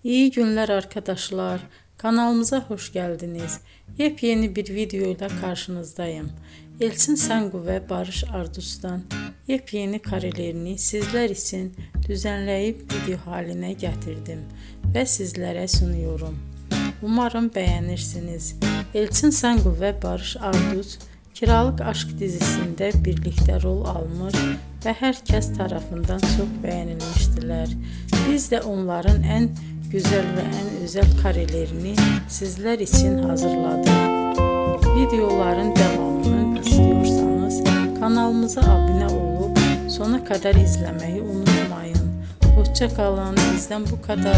İyi günler arkadaşlar. Kanalımıza hoş geldiniz. Yepyeni bir video ile karşınızdayım. Elçin Sangu ve Barış Ardus'tan yepyeni karelerini sizler için düzenleyip video haline getirdim ve sizlere sunuyorum. Umarım beğenirsiniz. Elçin Sangu ve Barış Ardus Kiralık Aşk dizisinde birlikte rol almış ve herkes tarafından çok beğenilmiştiler. Biz de onların en güzel ve en özel karelerini sizler için hazırladık. Videoların devamını istiyorsanız kanalımıza abone olup sona kadar izlemeyi unutmayın. Hoşça kalın. Bizden bu kadar.